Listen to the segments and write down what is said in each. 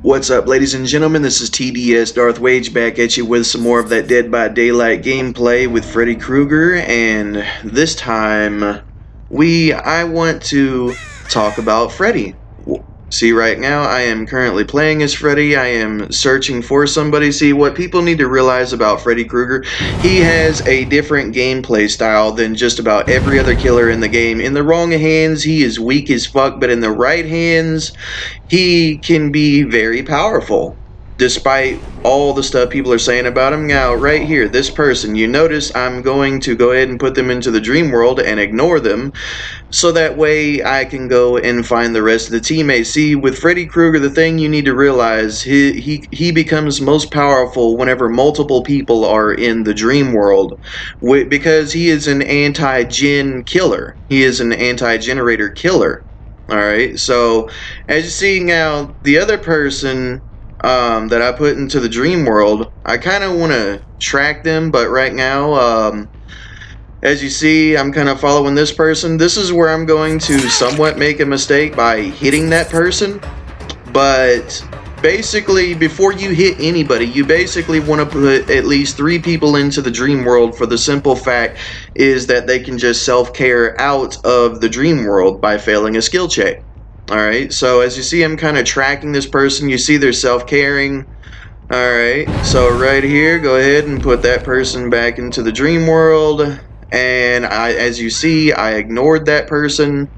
What's up, ladies and gentlemen? This is TDS Darth Wage back at you with some more of that Dead by Daylight gameplay with Freddy Krueger, and this time I want to talk about Freddy. See, right now I am currently playing as Freddy. I am searching for somebody. See, what people need to realize about Freddy Krueger, he has a different gameplay style than just about every other killer in the game. In the wrong hands, he is weak as fuck, but in the right hands, he can be very powerful. Despite all the stuff people are saying about him. Now, right here, this person, you notice I'm going to go ahead and put them into the dream world and ignore them, so that way I can go and find the rest of the teammates. See, with Freddy Krueger, the thing you need to realize, he becomes most powerful whenever multiple people are in the dream world, because he is an anti-gen killer. He is an anti-generator killer. Alright, so as you see now, the other person that I put into the dream world, I kind of want to track them, but right now, as you see, I'm kind of following this person. This is where I'm going to somewhat make a mistake by hitting that person, but basically, before you hit anybody, you basically want to put at least 3 people into the dream world, for the simple fact is that they can just self-care out of the dream world by failing a skill check. Alright, so as you see, I'm kind of tracking this person. You see they're self-caring. Alright, so right here, go ahead and put that person back into the dream world. And as you see, I ignored that person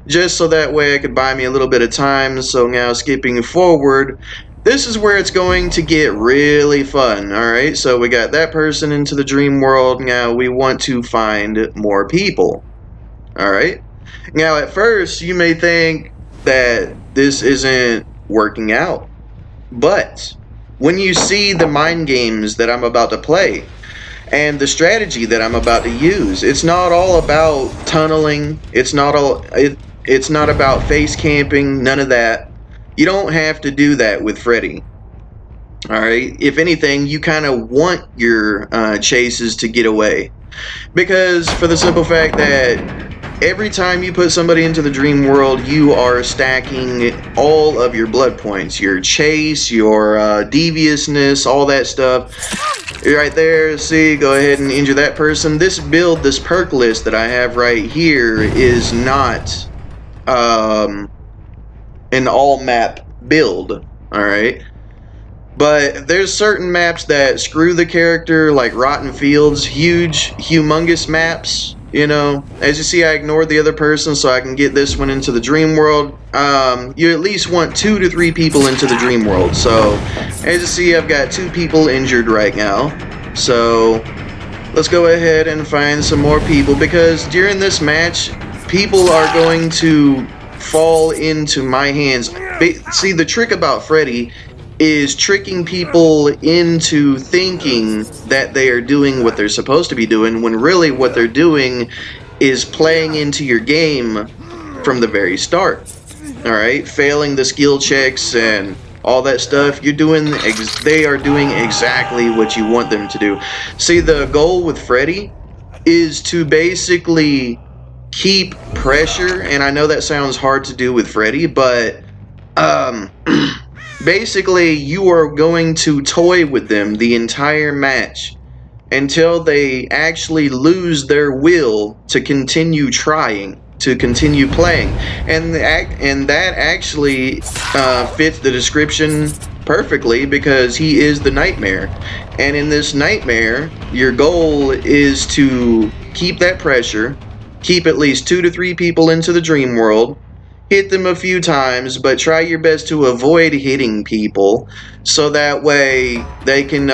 just so that way I could buy me a little bit of time. So now skipping forward, this is where it's going to get really fun. Alright, so we got that person into the dream world. Now we want to find more people. Alright, now at first you may think that this isn't working out, but when you see the mind games that I'm about to play and the strategy that I'm about to use, it's not all about tunneling, it's not about face camping, none of that. You don't have to do that with Freddy. Alright, if anything, you kind of want your chases to get away, because for the simple fact that every time you put somebody into the dream world, you are stacking all of your blood points, your chase, your deviousness, all that stuff. Right there, see, go ahead and injure that person. This build, this perk list that I have right here is not an all-map build, alright? But there's certain maps that screw the character, like Rotten Fields, huge, humongous maps. You know, as you see, I ignored the other person so I can get this one into the dream world. You at least want 2 to 3 people into the dream world. So, as you see, I've got 2 people injured right now. So, let's go ahead and find some more people, because during this match, people are going to fall into my hands. See, the trick about Freddy is tricking people into thinking that they are doing what they're supposed to be doing, when really what they're doing is playing into your game from the very start. Alright, failing the skill checks and all that stuff, they are doing exactly what you want them to do. See, the goal with Freddy is to basically keep pressure, and I know that sounds hard to do with Freddy, but basically, you are going to toy with them the entire match until they actually lose their will to continue trying, to continue playing. And that actually fits the description perfectly, because he is the nightmare. And in this nightmare, your goal is to keep that pressure, keep at least 2 to 3 people into the dream world, hit them a few times, but try your best to avoid hitting people, so that way they can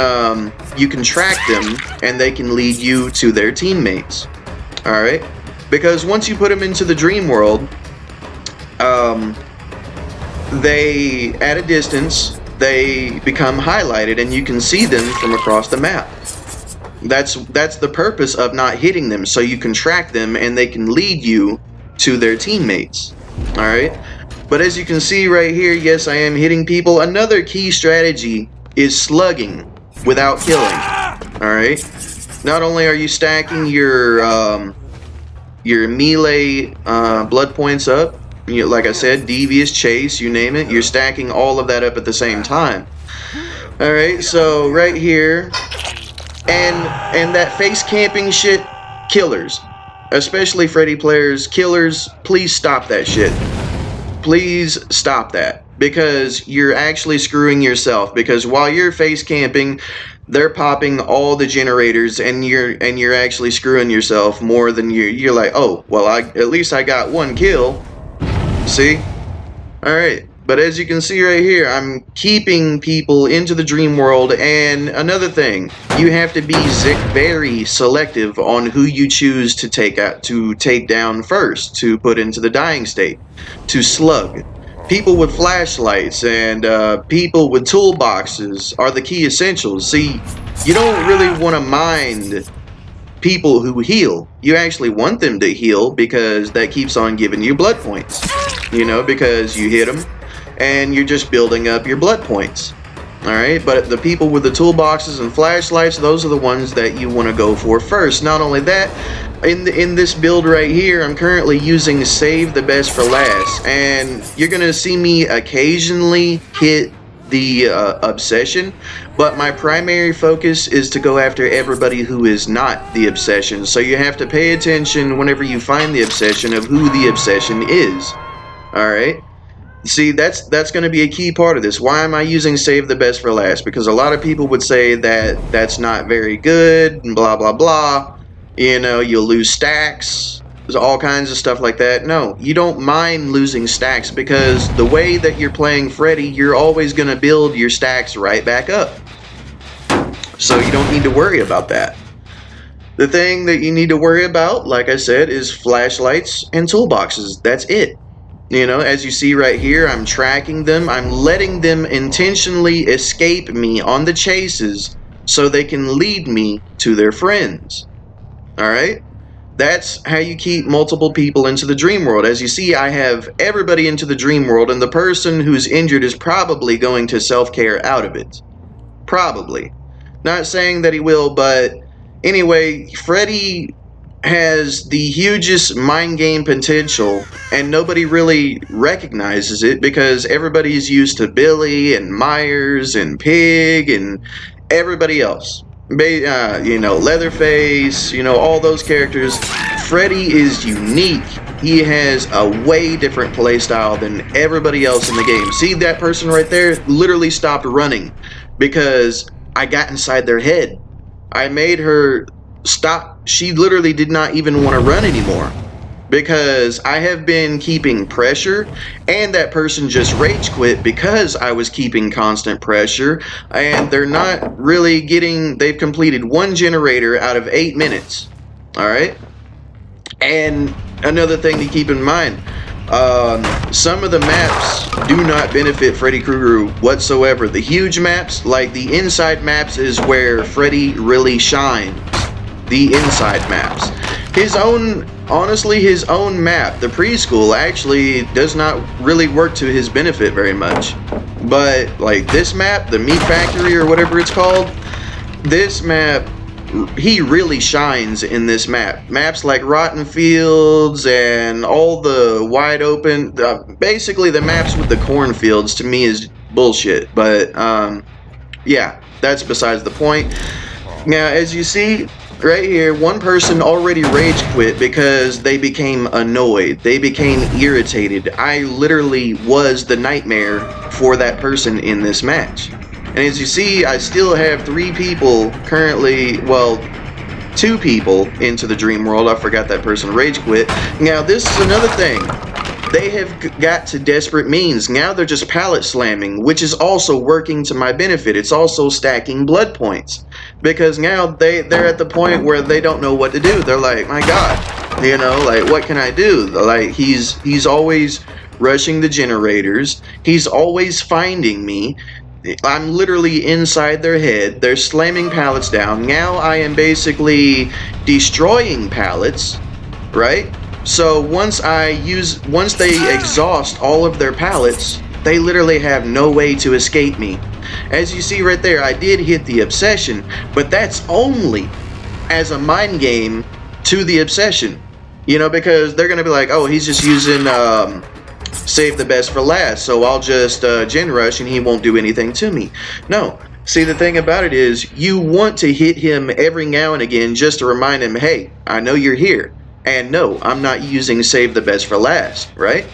you can track them and they can lead you to their teammates. Alright? Because once you put them into the dream world, they, at a distance, they become highlighted and you can see them from across the map. That's the purpose of not hitting them, so you can track them and they can lead you to their teammates. Alright, but as you can see right here, yes, I am hitting people. Another key strategy is slugging without killing. Alright, not only are you stacking your melee blood points up, like I said, devious, chase, you name it, you're stacking all of that up at the same time. Alright, so right here, and that face camping shit, killers. Especially Freddy players, killers, please stop that shit. Please stop that, because you're actually screwing yourself, because while you're face camping, they're popping all the generators, and you're actually screwing yourself more than you're like, oh, well, at least I got one kill. See? Alright, but as you can see right here, I'm keeping people into the dream world, and another thing, you have to be very selective on who you choose to take down first, to put into the dying state, to slug. People with flashlights and people with toolboxes are the key essentials. See, you don't really want to mind people who heal. You actually want them to heal, because that keeps on giving you blood points. You know, because you hit them and you're just building up your blood points. Alright, but the people with the toolboxes and flashlights, those are the ones that you want to go for first. Not only that, in this build right here, I'm currently using save the best for last, and you're gonna see me occasionally hit the obsession, but my primary focus is to go after everybody who is not the obsession. So you have to pay attention whenever you find the obsession of who the obsession is. Alright? See, that's going to be a key part of this. Why am I using save the best for last? Because a lot of people would say that that's not very good, and blah blah blah. You know, you'll lose stacks. There's all kinds of stuff like that. No, you don't mind losing stacks, because the way that you're playing Freddy, you're always going to build your stacks right back up. So you don't need to worry about that. The thing that you need to worry about, like I said, is flashlights and toolboxes. That's it. You know, as you see right here, I'm tracking them. I'm letting them intentionally escape me on the chases so they can lead me to their friends. Alright? That's how you keep multiple people into the dream world. As you see, I have everybody into the dream world, and the person who's injured is probably going to self-care out of it. Probably. Not saying that he will, but anyway, Freddy has the hugest mind game potential, and nobody really recognizes it, because everybody's used to Billy and Myers and Pig and everybody else. You know, Leatherface, you know, all those characters. Freddy is unique. He has a way different playstyle than everybody else in the game. See that person right there? Literally stopped running because I got inside their head. I made her stop. She literally did not even want to run anymore, because I have been keeping pressure, and that person just rage quit because I was keeping constant pressure, and they're not really getting, they've completed one generator out of 8 minutes. Alright? And another thing to keep in mind, some of the maps do not benefit Freddy Krueger whatsoever. The huge maps, like the inside maps, is where Freddy really shines. The inside maps. Honestly, his own map, the preschool, actually does not really work to his benefit very much. But like this map, the Meat Factory or whatever it's called, this map, he really shines in this map. Maps like Rotten Fields and all the wide open, basically the maps with the cornfields, to me is bullshit. But yeah, that's besides the point. Now, as you see right here, one person already rage quit because they became annoyed. They became irritated. I literally was the nightmare for that person in this match. And as you see, I still have 3 people currently, well, 2 people into the dream world. I forgot that person rage quit. Now, this is another thing. They have got to desperate means. Now they're just pallet slamming, which is also working to my benefit. It's also stacking blood points, because now they're at the point where they don't know what to do. They're like, my God, you know, like, what can I do? Like, he's always rushing the generators. He's always finding me. I'm literally inside their head. They're slamming pallets down. Now I am basically destroying pallets, right? So once they exhaust all of their pallets, they literally have no way to escape me. As you see right there, I did hit the obsession, but that's only as a mind game to the obsession. You know, because they're gonna be like, oh, he's just using save the best for last, so I'll just gen rush and he won't do anything to me. No. See, the thing about it is, you want to hit him every now and again just to remind him, hey, I know you're here. And no, I'm not using save the best for last, right?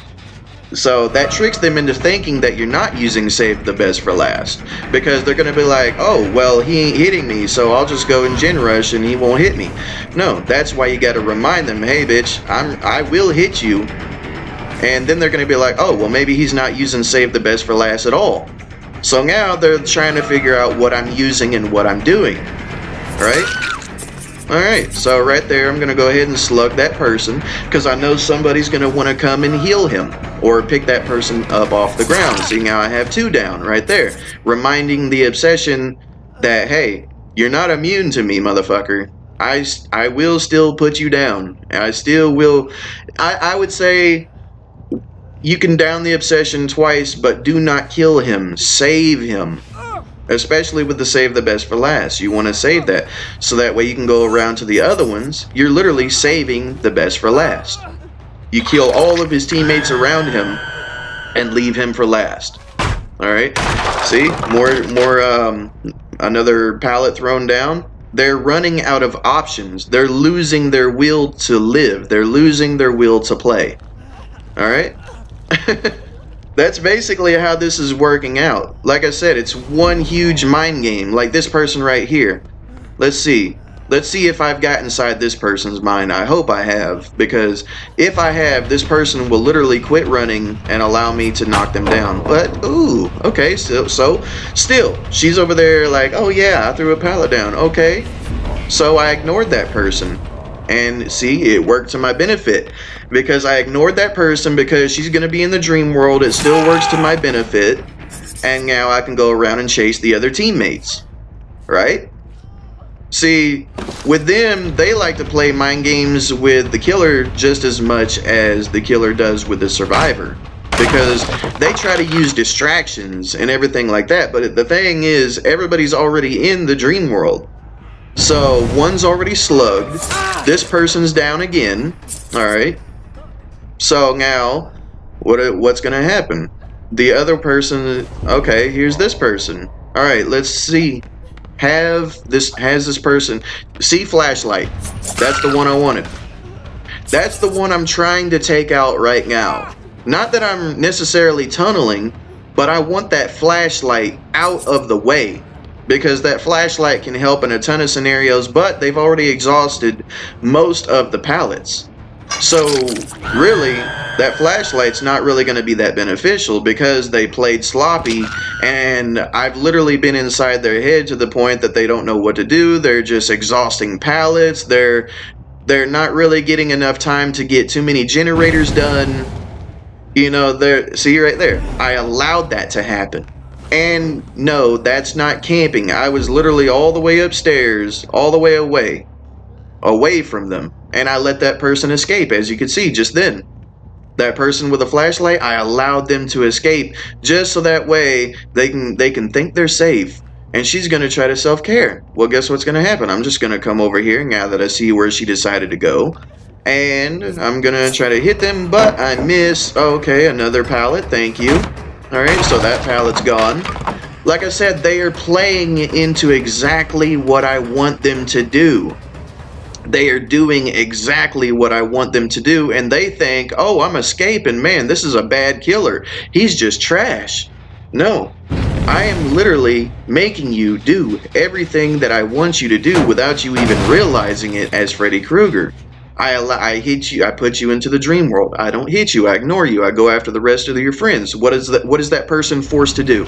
So that tricks them into thinking that you're not using save the best for last. Because they're going to be like, oh, well, he ain't hitting me, so I'll just go and gen rush and he won't hit me. No, that's why you got to remind them, hey, bitch, I will hit you. And then they're going to be like, oh, well, maybe he's not using save the best for last at all. So now they're trying to figure out what I'm using and what I'm doing. Right? Alright, so right there I'm going to go ahead and slug that person, because I know somebody's going to want to come and heal him, or pick that person up off the ground. See, now I have 2 down right there, reminding the obsession that, hey, you're not immune to me, motherfucker. I will still put you down. I still will. I would say you can down the obsession twice, but do not kill him. Save him. Especially with the save the best for last. You want to save that, so that way you can go around to the other ones. You're literally saving the best for last. You kill all of his teammates around him and leave him for last. Alright? See? More another pallet thrown down. They're running out of options. They're losing their will to live. They're losing their will to play. Alright? That's basically how this is working out. Like I said, it's one huge mind game. Like this person right here. Let's see. Let's see if I've got inside this person's mind. I hope I have. Because if I have, this person will literally quit running and allow me to knock them down. But, ooh, okay. So still, she's over there like, oh yeah, I threw a pallet down. Okay. So I ignored that person. And see, it worked to my benefit. Because I ignored that person because she's going to be in the dream world. It still works to my benefit. And now I can go around and chase the other teammates. Right? See, with them, they like to play mind games with the killer just as much as the killer does with the survivor. Because they try to use distractions and everything like that. But the thing is, everybody's already in the dream world. So, one's already slugged. This person's down again. Alright. So, now, what's going to happen? The other person... Okay, here's this person. Alright, let's see. Has this person... See flashlight. That's the one I wanted. That's the one I'm trying to take out right now. Not that I'm necessarily tunneling, but I want that flashlight out of the way. Because that flashlight can help in a ton of scenarios, but they've already exhausted most of the pallets. So, really, that flashlight's not really going to be that beneficial because they played sloppy, and I've literally been inside their head to the point that they don't know what to do. They're just exhausting pallets. They're not really getting enough time to get too many generators done. You know, see right there. I allowed that to happen. And no, that's not camping. I was literally all the way upstairs, all the way away from them. And I let that person escape, as you could see just then. That person with a flashlight, I allowed them to escape just so that way they can think they're safe. And she's going to try to self-care. Well, guess what's going to happen? I'm just going to come over here now that I see where she decided to go. And I'm going to try to hit them, but I miss. Okay, another pallet. Thank you. Alright, so that pallet's gone. Like I said, they are playing into exactly what I want them to do. They are doing exactly what I want them to do, and they think, oh, I'm escaping. Man, this is a bad killer. He's just trash. No. I am literally making you do everything that I want you to do without you even realizing it as Freddy Krueger. I hit you. I put you into the dream world. I don't hit you. I ignore you. I go after the rest of your friends. What is that person forced to do?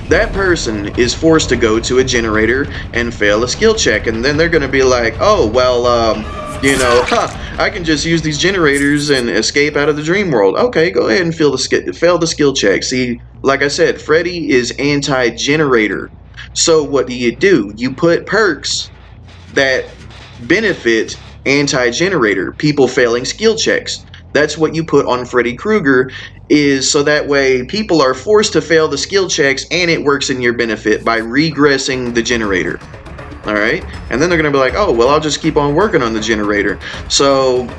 That person is forced to go to a generator and fail a skill check, and then they're going to be like, oh, well, I can just use these generators and escape out of the dream world. Okay, go ahead and fail the skill check. See, like I said, Freddy is anti-generator. So what do? You put perks that benefit anti-generator, people failing skill checks. That's what you put on Freddy Krueger, is so that way people are forced to fail the skill checks and it works in your benefit by regressing the generator. Alright? And then they're going to be like, oh, well, I'll just keep on working on the generator. So,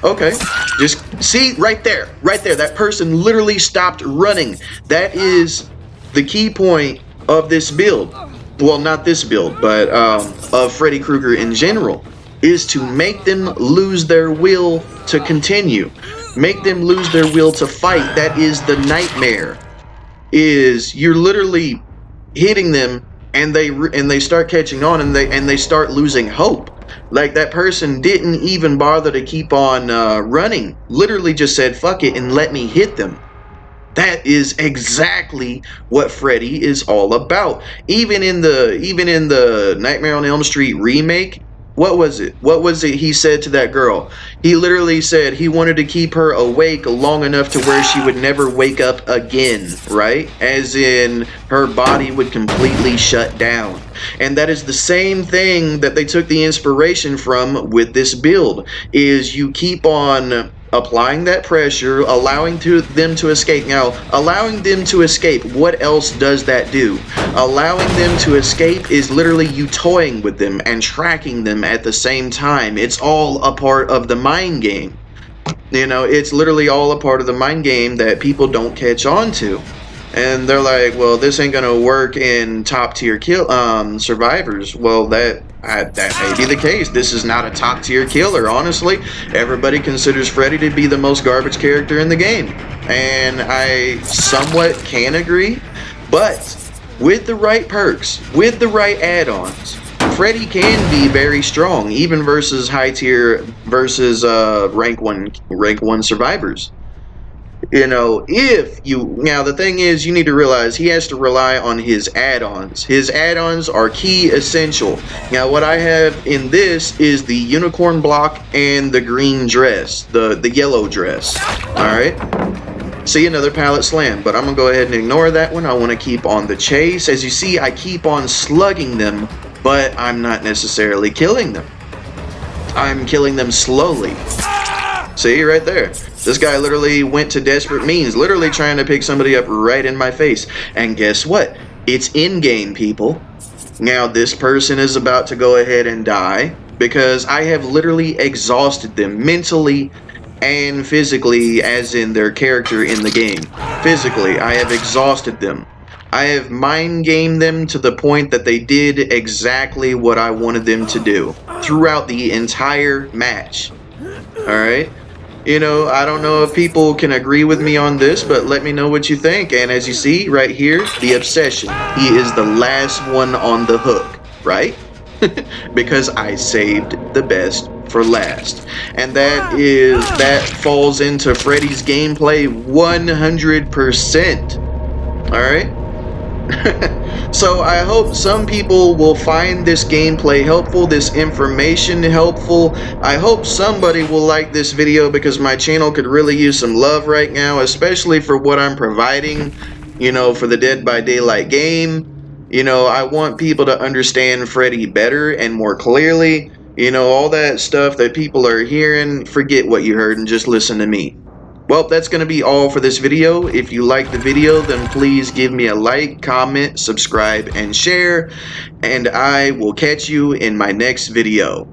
Okay, just see right there, that person literally stopped running. That is the key point of this build. Well, not this build, but of Freddy Krueger in general, is to make them lose their will to continue. Make them lose their will to fight. That is the nightmare. Is you're literally hitting them and they start catching on and they start losing hope. Like, that person didn't even bother to keep on running. Literally just said fuck it and let me hit them. That is exactly what Freddy is all about. Even in the Nightmare on Elm Street remake, what was it he said to that girl? He literally said he wanted to keep her awake long enough to where she would never wake up again, right? As in, her body would completely shut down. And that is the same thing that they took the inspiration from with this build, is you keep on applying that pressure, allowing them to escape. Now, allowing them to escape, what else does that do? Allowing them to escape is literally you toying with them and tracking them at the same time. It's all a part of the mind game. You know, it's literally all a part of the mind game that people don't catch on to. And they're like, well, this ain't gonna work in top tier survivors. Well, that may be the case. This is not a top tier killer, honestly. Everybody considers Freddy to be the most garbage character in the game, and I somewhat can agree. But with the right perks, with the right add-ons, Freddy can be very strong, even versus high tier versus rank one survivors. You know, now the thing is, you need to realize he has to rely on his add-ons. His add-ons are key essential. Now, what I have in this is the unicorn block and the green dress, the yellow dress. Alright? See, another pallet slam, but I'm gonna go ahead and ignore that one. I want to keep on the chase. As you see, I keep on slugging them, but I'm not necessarily killing them. I'm killing them slowly. See, right there. This guy literally went to desperate means, literally trying to pick somebody up right in my face. And guess what? It's in-game, people. Now, this person is about to go ahead and die because I have literally exhausted them mentally and physically, as in their character in the game. Physically, I have exhausted them. I have mind gamed them to the point that they did exactly what I wanted them to do throughout the entire match. Alright? You know, I don't know if people can agree with me on this, but let me know what you think. And as you see right here, the obsession. He is the last one on the hook, right? Because I saved the best for last. And that falls into Freddy's gameplay 100%. Alright? So I hope some people will find this gameplay helpful, this information helpful. I hope somebody will like this video because my channel could really use some love right now, especially for what I'm providing, you know, for the Dead by Daylight game. You know, I want people to understand Freddy better and more clearly. You know, all that stuff that people are hearing, forget what you heard and just listen to me. Well, that's going to be all for this video. If you liked the video, then please give me a like, comment, subscribe, and share. And I will catch you in my next video.